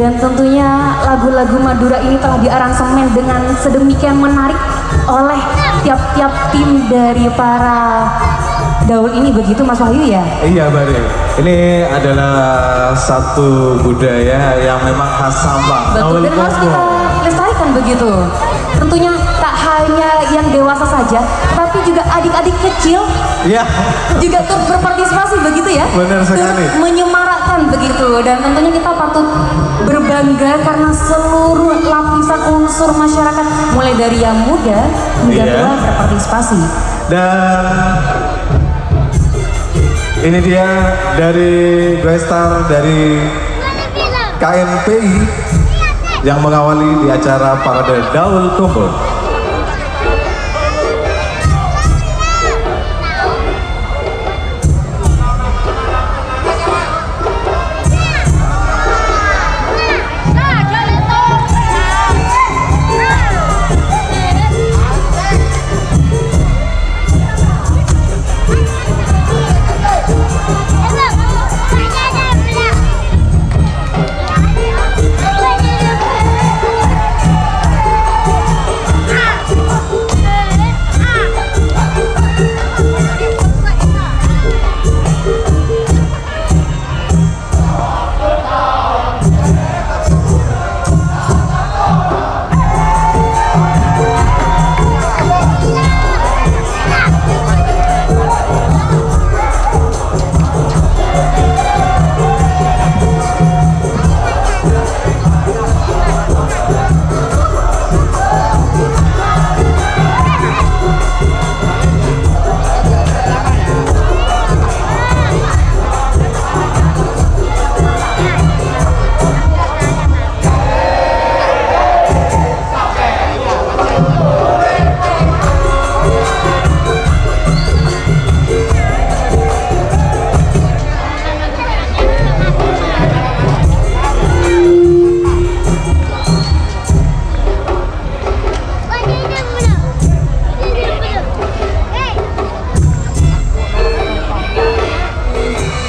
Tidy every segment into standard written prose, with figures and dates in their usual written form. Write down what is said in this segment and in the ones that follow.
Dan tentunya lagu-lagu Madura ini telah diaransemen dengan sedemikian menarik oleh tiap-tiap tim dari para Daul ini, begitu Mas Wahyu ya? Iya Bade, ini adalah satu budaya yang memang khas Sampang. Betul, dan harus kita lestarikan begitu. Tentunya tak hanya yang dewasa saja, tapi juga adik-adik kecil juga turut berpartisipasi begitu ya. Benar sekali. Turut menyemarakkan begitu, dan tentunya kita patut berbangga karena seluruh lapisan unsur masyarakat mulai dari yang muda hingga tua berpartisipasi. Dan ini dia dari Guestar dari KNPI yang mengawali di acara Parade Daul Kumpul.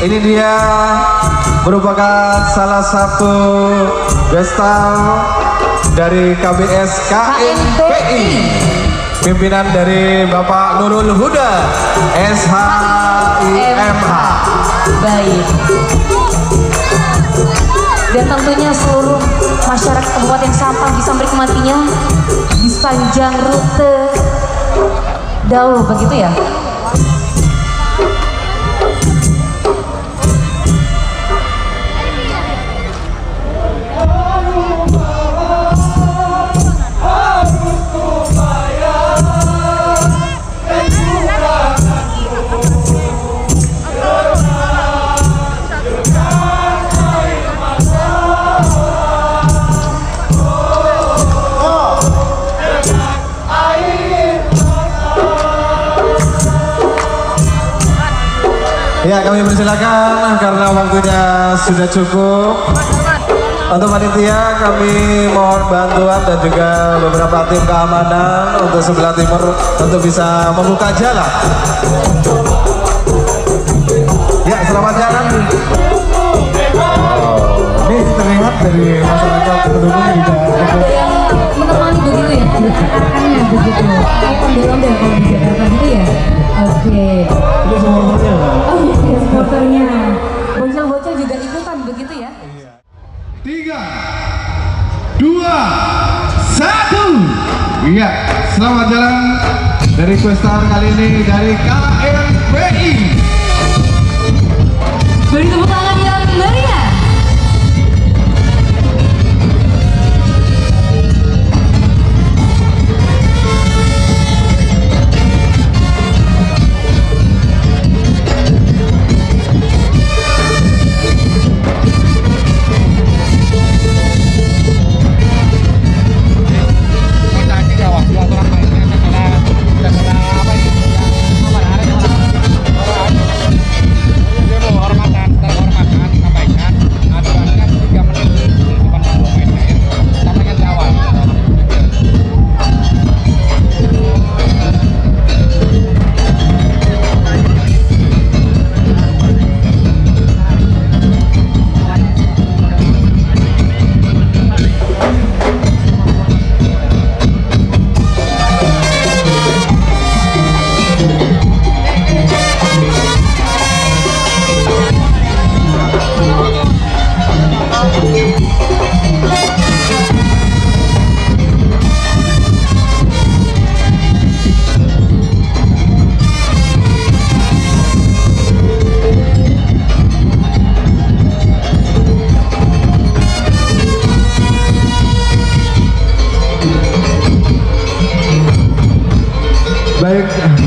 Ini dia merupakan salah satu Guestar dari KBS KNPI, pimpinan dari Bapak Nurul Huda SHIMH. Baik. Dan tentunya seluruh masyarakat Kabupaten Sampang bisa menikmatinya di sepanjang rute Daul begitu ya. Ya, kami persilakan karena waktunya sudah cukup. Untuk panitia kami mohon bantuan dan juga beberapa tim keamanan untuk sebelah timur untuk bisa membuka jalan. Ya, selamat jalan. Ini terlihat dari masyarakat pendukung juga. Ada yang menemani begitu ya, rekannya begitu. Kayak ondel-ondel kalau di Jakarta gitu ya. Oke. Ini supporternya. Oh iya, supporternya. Bocil-bocil juga ikutan begitu ya. 3, 2, 1. Iya, selamat jalan dari Guestar kali ini dari KNPI. Beri tepuk tangan yang meriah.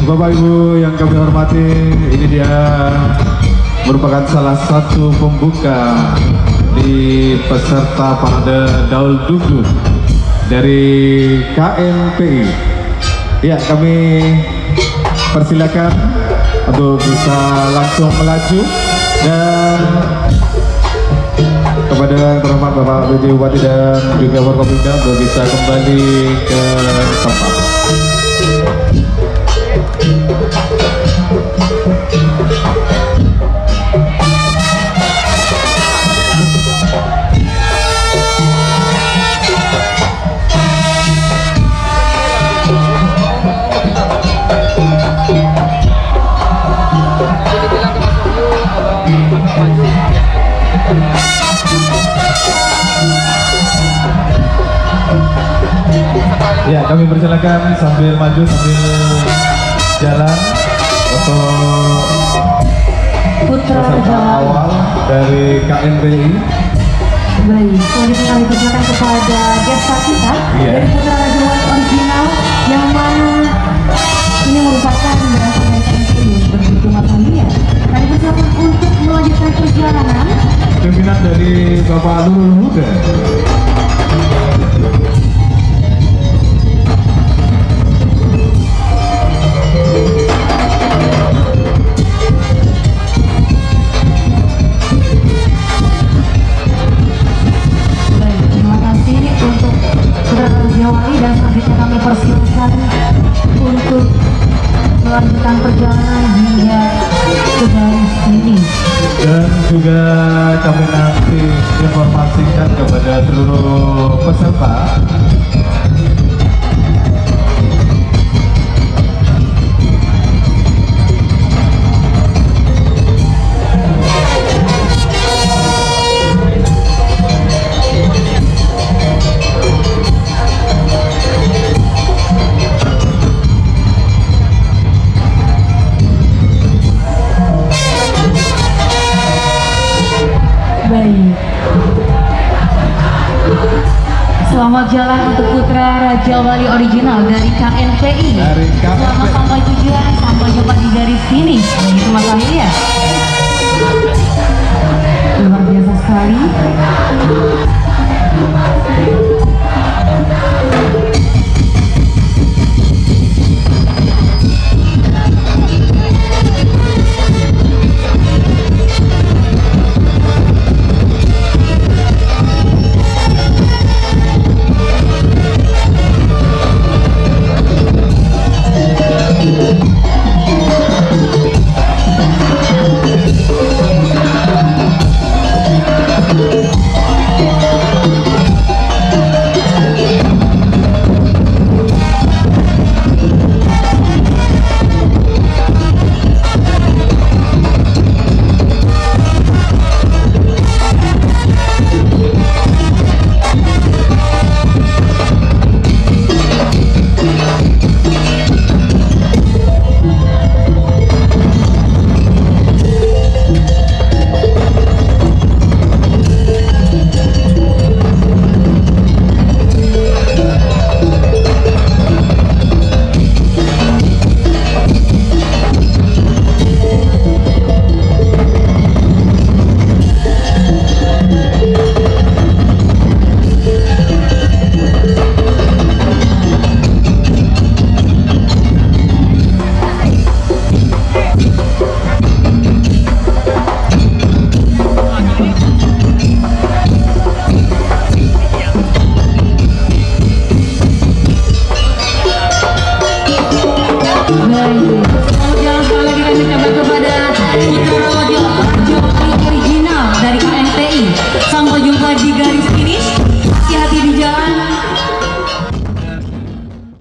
Bapak Ibu yang kami hormati, ini dia merupakan salah satu pembuka di peserta parade Daul Dugdug dari KNPI. Ya, kami persilakan untuk bisa langsung melaju, dan kepada yang terhormat Bapak PJ Bupati dan juga Forkopimda untuk bisa kembali ke tempat. Ya, kami persilakan sambil maju sambil jalan untuk Putra peserta Raja awal dari KNPI. Baik, selanjutnya kami persilakan kepada guest star kita dari Putra Raja Wali original, yang mana ini merupakan berasal dari KNPI begitu Mas Lia. Kami persilakan untuk melanjutkan perjalanan. Pimpinan dari Bapak Nurul Huda. Dan selanjutnya kami persilakan untuk melanjutkan perjalanan hingga ke garis finish. Dan juga kami nanti informasikan kepada seluruh peserta Selamat jalan untuk Putra Raja Wali original dari KNPI. Selamat sampai tujuan, sampai jumpa di garis finish.